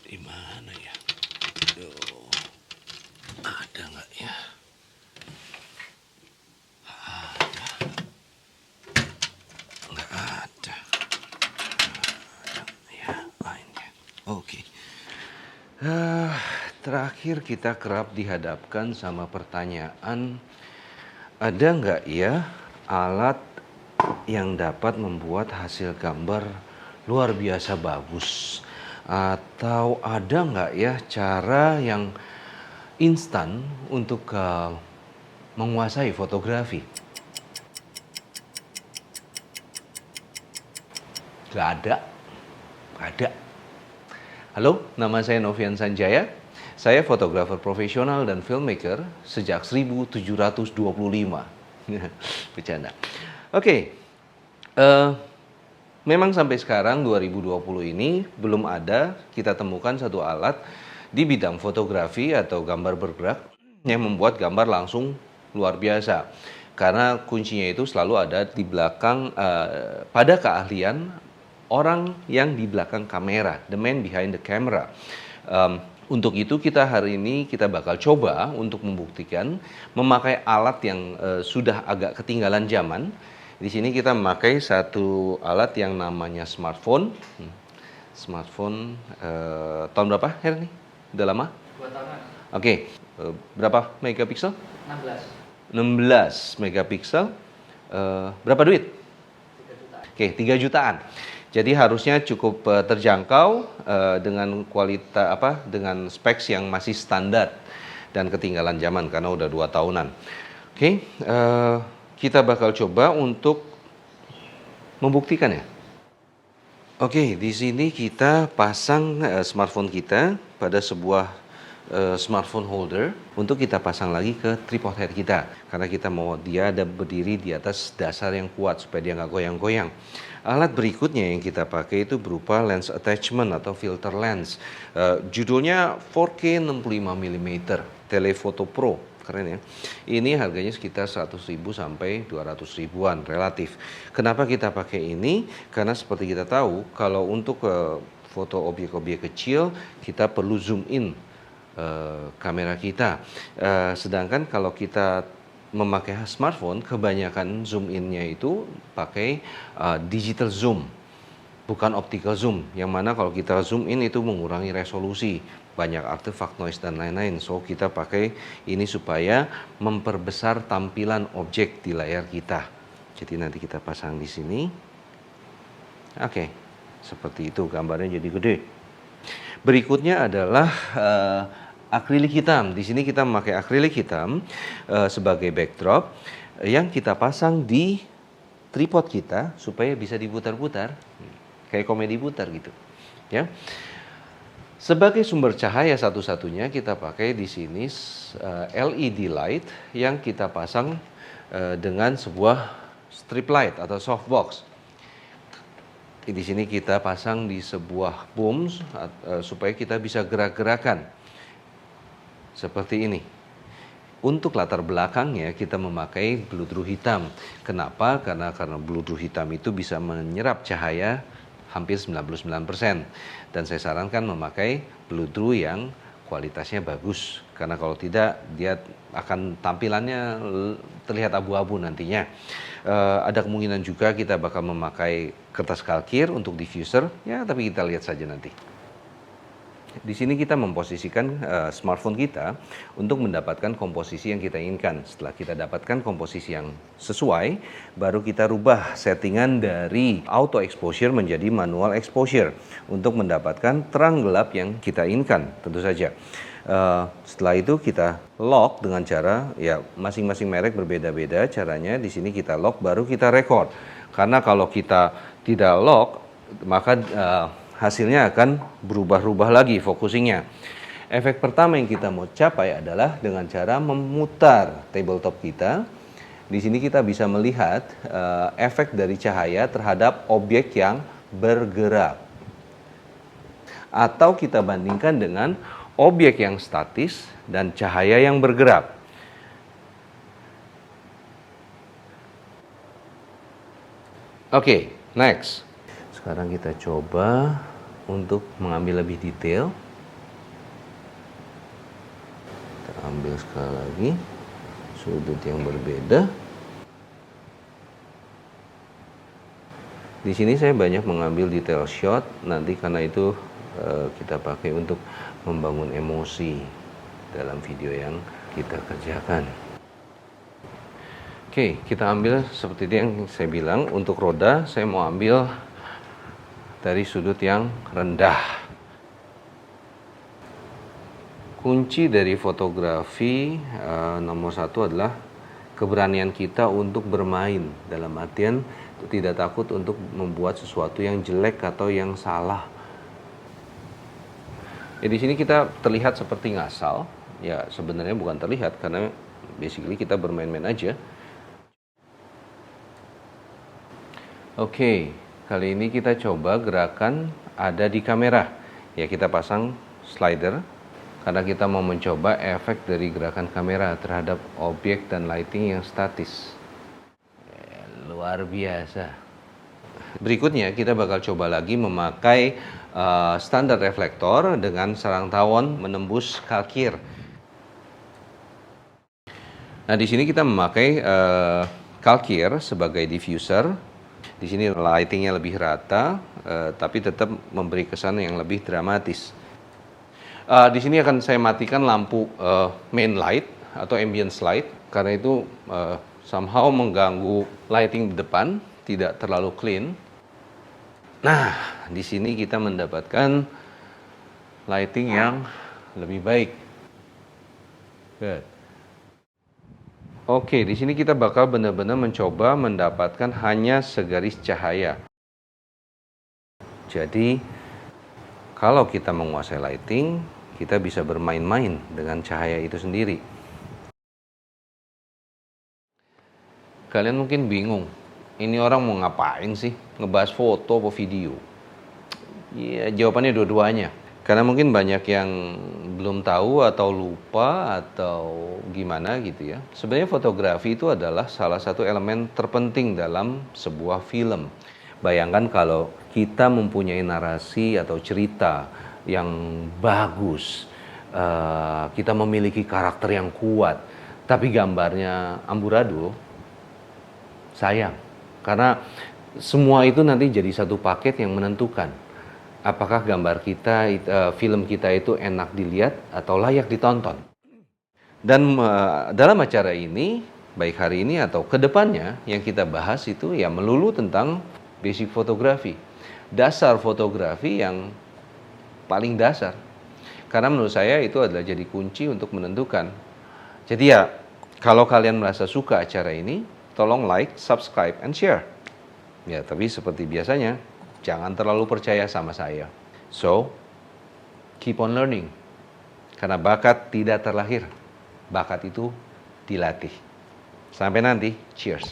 Di mana ya? Aduh, ada nggak ya? Nggak ada. Ya, lainnya. Oke. Terakhir kita kerap dihadapkan sama pertanyaan, ada nggak ya alat yang dapat membuat hasil gambar luar biasa bagus? Atau ada nggak ya cara yang instan untuk menguasai fotografi? Nggak ada, nggak ada. Halo, nama saya Novian Sanjaya. Saya fotografer profesional dan filmmaker sejak 1725. Bercanda. Oke, eh, memang sampai sekarang 2020 ini belum ada kita temukan satu alat di bidang fotografi atau gambar bergerak yang membuat gambar langsung luar biasa. Karena kuncinya itu selalu ada di belakang, pada keahlian orang yang di belakang kamera, the man behind the camera. Untuk itu hari ini kita bakal coba untuk membuktikan memakai alat yang sudah agak ketinggalan zaman. Di sini kita memakai satu alat yang namanya smartphone. Smartphone tahun berapa, Her nih? Udah lama? 2 tahunan. Oke, berapa megapiksel? 16. 16 megapiksel. Berapa duit? 3 juta. Oke, 3 jutaan. Jadi harusnya cukup terjangkau dengan dengan specs yang masih standar dan ketinggalan zaman karena udah 2 tahunan. Oke, kita bakal coba untuk membuktikan ya. Oke, di sini kita pasang smartphone kita pada sebuah smartphone holder untuk kita pasang lagi ke tripod head kita karena kita mau dia ada berdiri di atas dasar yang kuat supaya dia nggak goyang-goyang. Alat berikutnya yang kita pakai itu berupa lens attachment atau filter lens. Judulnya 4K 65 mm Telephoto Pro, keren ya. Ini harganya sekitar 100.000 sampai 200.000-an relatif. Kenapa kita pakai ini? Karena seperti kita tahu kalau untuk foto objek-objek kecil kita perlu zoom in kamera kita. Sedangkan kalau kita memakai smartphone, kebanyakan zoom in-nya itu pakai digital zoom, bukan optical zoom. Yang mana kalau kita zoom in itu mengurangi resolusi, banyak artefak noise dan lain-lain. So kita pakai ini supaya memperbesar tampilan objek di layar kita. Jadi nanti kita pasang di sini. Oke, seperti itu gambarnya jadi gede. Berikutnya adalah akrilik hitam. Di sini kita memakai akrilik hitam sebagai backdrop yang kita pasang di tripod kita supaya bisa diputar-putar kayak komedi putar gitu. Ya. Sebagai sumber cahaya satu-satunya kita pakai di sini LED light yang kita pasang dengan sebuah strip light atau softbox. Di sini kita pasang di sebuah boom supaya kita bisa gerak-gerakan. Seperti ini. Untuk latar belakangnya kita memakai bludru hitam. Kenapa? Karena bludru hitam itu bisa menyerap cahaya hampir 99%. Dan saya sarankan memakai bludru yang kualitasnya bagus. Karena kalau tidak dia akan tampilannya terlihat abu-abu nantinya. Ada kemungkinan juga kita bakal memakai kertas kalkir untuk diffuser. Ya, tapi kita lihat saja nanti. Di sini kita memposisikan smartphone kita untuk mendapatkan komposisi yang kita inginkan. Setelah kita dapatkan komposisi yang sesuai, baru kita rubah settingan dari auto exposure menjadi manual exposure untuk mendapatkan terang gelap yang kita inginkan, tentu saja. Setelah itu kita lock dengan cara, ya masing-masing merek berbeda-beda caranya. Di sini kita lock, baru kita record. Karena kalau kita tidak lock, maka hasilnya akan berubah-ubah lagi focusingnya. Efek pertama yang kita mau capai adalah dengan cara memutar tabletop kita. Di sini kita bisa melihat efek dari cahaya terhadap objek yang bergerak. Atau kita bandingkan dengan objek yang statis dan cahaya yang bergerak. Oke, next. Sekarang kita coba untuk mengambil lebih detail. ambil sekali lagi sudut yang berbeda. Di sini saya banyak mengambil detail shot, nanti karena itu kita pakai untuk membangun emosi dalam video yang kita kerjakan. Oke, kita ambil seperti yang saya bilang, untuk roda saya mau ambil dari sudut yang rendah. Kunci dari fotografi nomor satu adalah keberanian kita untuk bermain, dalam artian tidak takut untuk membuat sesuatu yang jelek atau yang salah. Ya, di sini kita terlihat seperti ngasal. Ya, sebenarnya bukan terlihat karena basically kita bermain-main aja. Oke, kali ini kita coba gerakan ada di kamera. Ya, kita pasang slider karena kita mau mencoba efek dari gerakan kamera terhadap objek dan lighting yang statis. Luar biasa. Berikutnya kita bakal coba lagi memakai standar reflektor dengan sarang tawon menembus kalkir. Nah, di sini kita memakai kalkir sebagai diffuser. Di sini lightingnya lebih rata, tapi tetap memberi kesan yang lebih dramatis. Di sini akan saya matikan lampu main light atau ambience light karena itu somehow mengganggu lighting di depan, tidak terlalu clean. Nah, di sini kita mendapatkan lighting yang lebih baik. Good. Oke, di sini kita bakal benar-benar mencoba mendapatkan hanya segaris cahaya. Jadi, kalau kita menguasai lighting, kita bisa bermain-main dengan cahaya itu sendiri. Kalian mungkin bingung, ini orang mau ngapain sih? Ngebahas foto atau video? Ya, jawabannya dua-duanya. Karena mungkin banyak yang belum tahu atau lupa atau gimana gitu ya. Sebenarnya fotografi itu adalah salah satu elemen terpenting dalam sebuah film. Bayangkan kalau kita mempunyai narasi atau cerita yang bagus, kita memiliki karakter yang kuat, tapi gambarnya amburadul, sayang. Karena semua itu nanti jadi satu paket yang menentukan apakah gambar kita, film kita itu enak dilihat atau layak ditonton. Dan dalam acara ini, baik hari ini atau kedepannya, yang kita bahas itu ya melulu tentang basic fotografi. Dasar fotografi yang paling dasar. Karena menurut saya itu adalah jadi kunci untuk menentukan. Jadi ya, kalau kalian merasa suka acara ini, tolong like, subscribe, and share. Ya, tapi seperti biasanya, jangan terlalu percaya sama saya. So, keep on learning. Karena bakat tidak terlahir. Bakat itu dilatih. Sampai nanti, cheers.